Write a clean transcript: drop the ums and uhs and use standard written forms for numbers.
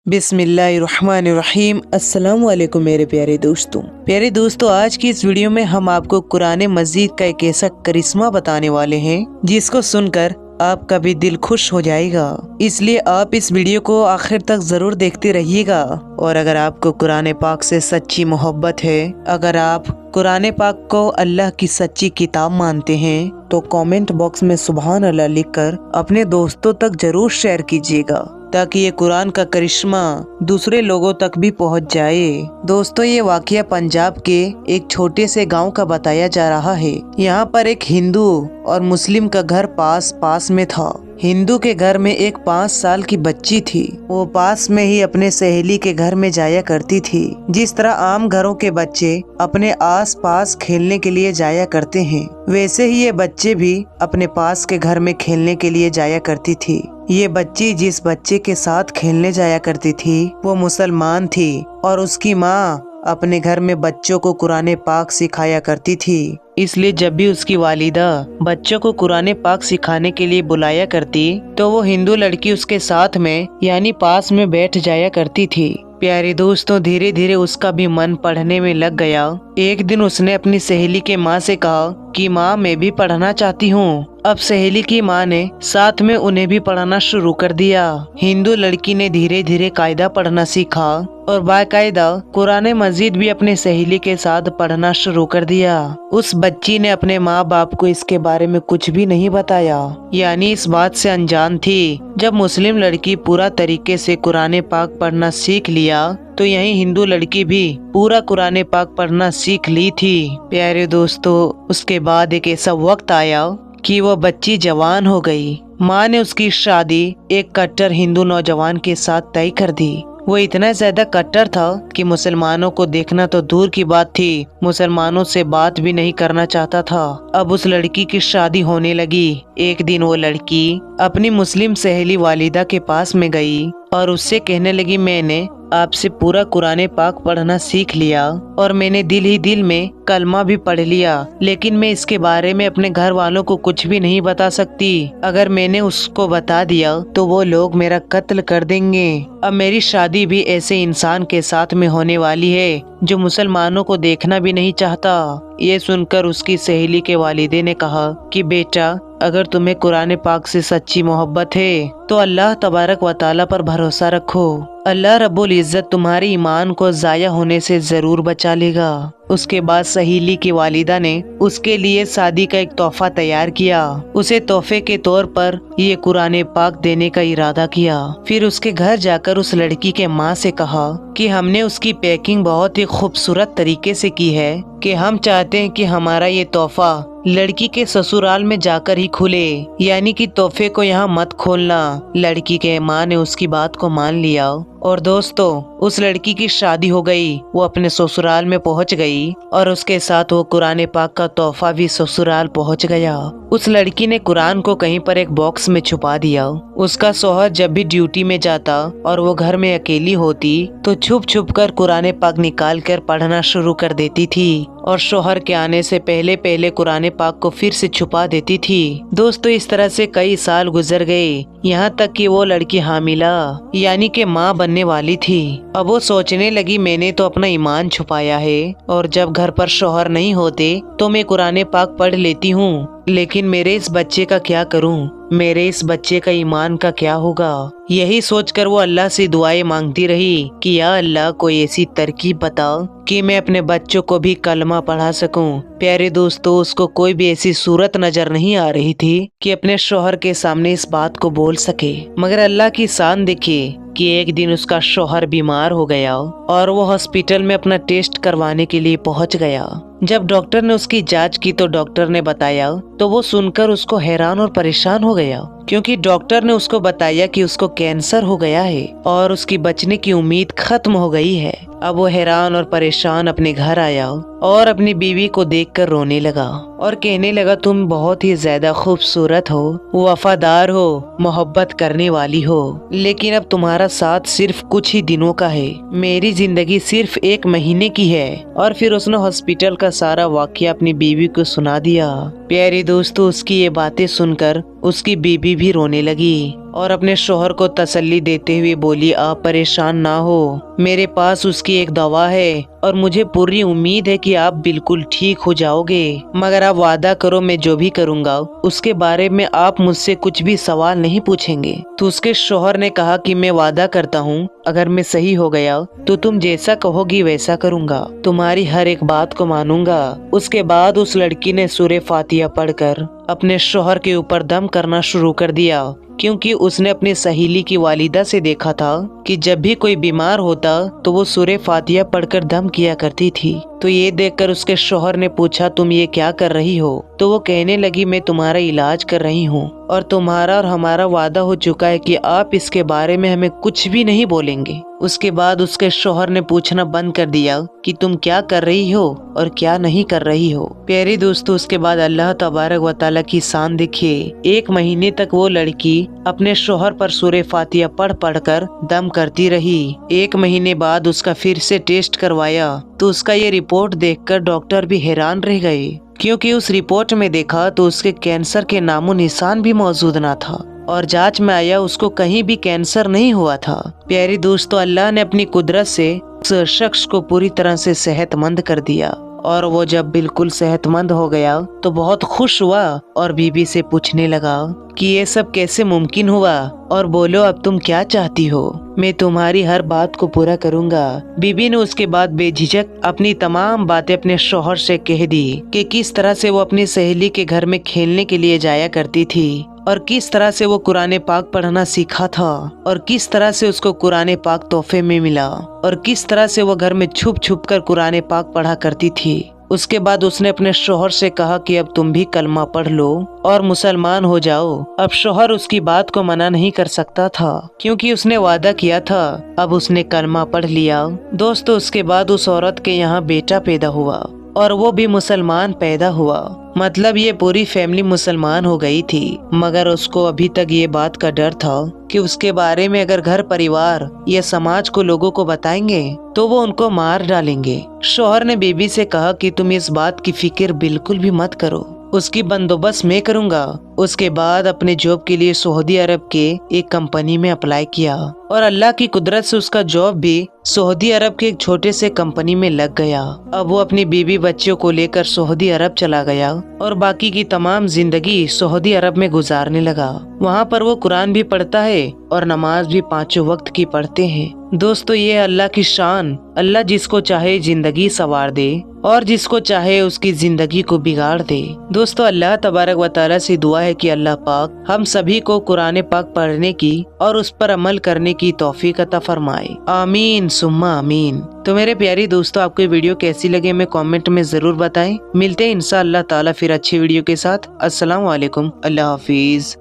बिस्मिल्लाहिर्रहमानिर्रहीम। अस्सलाम वालेकुम मेरे प्यारे दोस्तों, आज की इस वीडियो में हम आपको कुरान मजीद का एक ऐसा करिश्मा बताने वाले हैं जिसको सुनकर आपका भी दिल खुश हो जाएगा। इसलिए आप इस वीडियो को आखिर तक जरूर देखते रहिएगा। और अगर आपको कुरान पाक से सच्ची मोहब्बत है, अगर आप कुरान पाक को अल्लाह की सच्ची किताब मानते हैं, तो कमेंट बॉक्स में सुभान अल्लाह लिखकर अपने दोस्तों तक जरूर शेयर कीजिएगा, ताकि ये कुरान का करिश्मा दूसरे लोगों तक भी पहुंच जाए। दोस्तों, ये वाकया पंजाब के एक छोटे से गांव का बताया जा रहा है। यहाँ पर एक हिंदू और मुस्लिम का घर पास पास में था। हिंदू के घर में एक 5 साल की बच्ची थी। वो पास में ही अपने सहेली के घर में जाया करती थी। जिस तरह आम घरों के बच्चे अपने आस पास खेलने के लिए जाया करते हैं, वैसे ही ये बच्चे भी अपने पास के घर में खेलने के लिए जाया करती थी। ये बच्ची जिस बच्चे के साथ खेलने जाया करती थी, वो मुसलमान थी और उसकी माँ अपने घर में बच्चों को कुरान पाक सिखाया करती थी। इसलिए जब भी उसकी वालिदा बच्चों को कुरान पाक सिखाने के लिए बुलाया करती, तो वो हिंदू लड़की उसके साथ में यानी पास में बैठ जाया करती थी। प्यारे दोस्तों, धीरे धीरे उसका भी मन पढ़ने में लग गया। एक दिन उसने अपनी सहेली के माँ से कहा कि माँ, मैं भी पढ़ना चाहती हूँ। अब सहेली की माँ ने साथ में उन्हें भी पढ़ाना शुरू कर दिया। हिंदू लड़की ने धीरे धीरे कायदा पढ़ना सीखा और बाकायदा कुरान मजीद भी अपने सहेली के साथ पढ़ना शुरू कर दिया। उस बच्ची ने अपने माँ बाप को इसके बारे में कुछ भी नहीं बताया, यानी इस बात से अनजान थी। जब मुस्लिम लड़की पूरा तरीके से कुरान पाक पढ़ना सीख लिया, तो यही हिंदू लड़की भी पूरा कुरान पाक पढ़ना सीख ली थी। प्यारे दोस्तों, उसके बाद एक ऐसा वक्त आया कि वो बच्ची जवान हो गई। माँ ने उसकी शादी एक कट्टर हिंदू नौजवान के साथ तय कर दी। वो इतना ज्यादा कट्टर था कि मुसलमानों को देखना तो दूर की बात थी, मुसलमानों से बात भी नहीं करना चाहता था। अब उस लड़की की शादी होने लगी। एक दिन वो लड़की अपनी मुस्लिम सहेली वालिदा के पास में गई और उससे कहने लगी, मैंने आपसे पूरा कुरान पाक पढ़ना सीख लिया और मैंने दिल ही दिल में कलमा भी पढ़ लिया, लेकिन मैं इसके बारे में अपने घर वालों को कुछ भी नहीं बता सकती। अगर मैंने उसको बता दिया तो वो लोग मेरा कत्ल कर देंगे। अब मेरी शादी भी ऐसे इंसान के साथ में होने वाली है जो मुसलमानों को देखना भी नहीं चाहता। ये सुनकर उसकी सहेली के वालिदे ने कहा कि बेटा, अगर तुम्हें कुरान पाक से सच्ची मोहब्बत है तो अल्लाह तबारक व तआला पर भरोसा रखो। अल्लाह रब्बुल इज्जत तुम्हारे ईमान को जाया होने से जरूर बचा लेगा। उसके बाद सहेली की वालिदा ने उसके लिए शादी का एक तोहफा तैयार किया। उसे तोहफे के तौर पर ये कुरान पाक देने का इरादा किया। फिर उसके घर जाकर उस लड़की के माँ से कहा कि हमने उसकी पैकिंग बहुत ही खूबसूरत तरीके से की है कि हम चाहते हैं कि हमारा ये तोहफा लड़की के ससुराल में जाकर ही खुले, यानी कि तोहफे को यहाँ मत खोलना। लड़की के माँ ने उसकी बात को मान लिया और दोस्तों, उस लड़की की शादी हो गई। वो अपने ससुराल में पहुँच गई और उसके साथ वो कुरान पाक का तोहफा भी ससुराल पहुँच गया। उस लड़की ने कुरान को कहीं पर एक बॉक्स में छुपा दिया। उसका शौहर जब भी ड्यूटी में जाता और वो घर में अकेली होती, तो छुप छुप कर कुरान पाक निकाल कर पढ़ना शुरू कर देती थी और शौहर के आने से पहले पहले कुरान पाक को फिर से छुपा देती थी। दोस्तों, इस तरह से कई साल गुजर गए, यहाँ तक कि वो लड़की हामिला यानी कि माँ बनने वाली थी। अब वो सोचने लगी, मैंने तो अपना ईमान छुपाया है और जब घर पर शौहर नहीं होते तो मैं कुरान पाक पढ़ लेती हूँ, लेकिन मेरे इस बच्चे का क्या करूँ, मेरे इस बच्चे का ईमान का क्या होगा। यही सोचकर वो अल्लाह से दुआएं मांगती रही कि या अल्लाह, कोई ऐसी तरकीब बता कि मैं अपने बच्चों को भी कलमा पढ़ा सकूं। प्यारे दोस्तों, उसको कोई भी ऐसी सूरत नजर नहीं आ रही थी कि अपने शौहर के सामने इस बात को बोल सके। मगर अल्लाह की शान देखिए कि एक दिन उसका शौहर बीमार हो गया और वो हॉस्पिटल में अपना टेस्ट करवाने के लिए पहुंच गया। जब डॉक्टर ने उसकी जांच की तो डॉक्टर ने बताया, तो वो सुनकर उसको हैरान और परेशान हो गया, क्योंकि डॉक्टर ने उसको बताया कि उसको कैंसर हो गया है और उसकी बचने की उम्मीद खत्म हो गई है। अब वो हैरान और परेशान अपने घर आया और अपनी बीवी को देखकर रोने लगा और कहने लगा, तुम बहुत ही ज्यादा खूबसूरत हो, वफादार हो, मोहब्बत करने वाली हो, लेकिन अब तुम्हारा साथ सिर्फ कुछ ही दिनों का है, मेरी जिंदगी सिर्फ 1 महीने की है। और फिर उसने हॉस्पिटल का सारा वाकया अपनी बीवी को सुना दिया। प्यारे दोस्तों, उसकी ये बातें सुनकर उसकी बीवी भी रोने लगी। और अपने शोहर को तसल्ली देते हुए बोली, आप परेशान ना हो, मेरे पास उसकी एक दवा है और मुझे पूरी उम्मीद है कि आप बिल्कुल ठीक हो जाओगे, मगर आप वादा करो मैं जो भी करूँगा उसके बारे में आप मुझसे कुछ भी सवाल नहीं पूछेंगे। तो उसके शोहर ने कहा कि मैं वादा करता हूँ अगर मैं सही हो गया तो तुम जैसा कहोगी वैसा करूँगा, तुम्हारी हर एक बात को मानूंगा। उसके बाद उस लड़की ने सूरे फातिहा पढ़कर अपने शोहर के ऊपर दम करना शुरू कर दिया, क्योंकि उसने अपनी सहेली की वालिदा से देखा था कि जब भी कोई बीमार होता तो वो सूरे फातिहा पढ़कर दम किया करती थी। तो ये देखकर उसके शोहर ने पूछा, तुम ये क्या कर रही हो? तो वो कहने लगी, मैं तुम्हारा इलाज कर रही हूँ और तुम्हारा और हमारा वादा हो चुका है कि आप इसके बारे में हमें कुछ भी नहीं बोलेंगे। उसके बाद उसके शोहर ने पूछना बंद कर दिया कि तुम क्या कर रही हो और क्या नहीं कर रही हो। प्यारे दोस्तों, उसके बाद अल्लाह तबारक व तआला की शान देखिए, 1 महीने तक वो लड़की अपने शोहर पर सूरे फातिहा पढ़ कर दम करती रही। 1 महीने बाद उसका फिर से टेस्ट करवाया तो उसका ये रिपोर्ट देखकर डॉक्टर भी हैरान रह गए, क्योंकि उस रिपोर्ट में देखा तो उसके कैंसर के नामो निशान भी मौजूद ना था और जांच में आया उसको कहीं भी कैंसर नहीं हुआ था। प्यारे दोस्तों, अल्लाह ने अपनी कुदरत से उस शख्स को पूरी तरह से सेहतमंद कर दिया और वो जब बिल्कुल सेहतमंद हो गया तो बहुत खुश हुआ और बीबी से पूछने लगा कि ये सब कैसे मुमकिन हुआ और बोलो अब तुम क्या चाहती हो, मैं तुम्हारी हर बात को पूरा करूंगा। बीबी ने उसके बाद बेझिझक अपनी तमाम बातें अपने शौहर से कह दी कि किस तरह से वो अपनी सहेली के घर में खेलने के लिए जाया करती थी और किस तरह से वो कुरान पाक पढ़ना सीखा था और किस तरह से उसको कुरान पाक तोहफे में मिला और किस तरह से वो घर में छुप छुप कर कुरान पाक पढ़ा करती थी। उसके बाद उसने अपने शौहर से कहा कि अब तुम भी कलमा पढ़ लो और मुसलमान हो जाओ। अब शौहर उसकी बात को मना नहीं कर सकता था, क्योंकि उसने वादा किया था। अब उसने कलमा पढ़ लिया। दोस्तों, उसके बाद उस औरत के यहाँ बेटा पैदा हुआ और वो भी मुसलमान पैदा हुआ, मतलब ये पूरी फैमिली मुसलमान हो गई थी। मगर उसको अभी तक ये बात का डर था कि उसके बारे में अगर घर परिवार या समाज को लोगों को बताएंगे तो वो उनको मार डालेंगे। शौहर ने बीबी से कहा कि तुम इस बात की फिक्र बिल्कुल भी मत करो, उसकी बंदोबस्त मैं करूंगा। उसके बाद अपने जॉब के लिए सऊदी अरब के एक कंपनी में अप्लाई किया और अल्लाह की कुदरत से उसका जॉब भी सऊदी अरब के एक छोटे से कंपनी में लग गया। अब वो अपनी बीवी बच्चों को लेकर सऊदी अरब चला गया और बाकी की तमाम जिंदगी सऊदी अरब में गुजारने लगा। वहाँ पर वो कुरान भी पढ़ता है और नमाज भी 5 वक्त की पढ़ते हैं। दोस्तों, ये अल्लाह की शान, अल्लाह जिसको चाहे जिंदगी संवार दे और जिसको चाहे उसकी जिंदगी को बिगाड़ दे। दोस्तों, अल्लाह तबारक व तआला से दुआ है कि अल्लाह पाक हम सभी को कुरान पाक पढ़ने की और उस पर अमल करने की तौफीक अता फरमाए। आमीन सुम्मा आमीन। तो मेरे प्यारे दोस्तों, आपको वीडियो कैसी लगे हमें कमेंट में जरूर बताएं। मिलते हैं इंशाअल्लाह ताला फिर अच्छी वीडियो के साथ। अस्सलाम वालेकुम, अल्लाह हाफिज।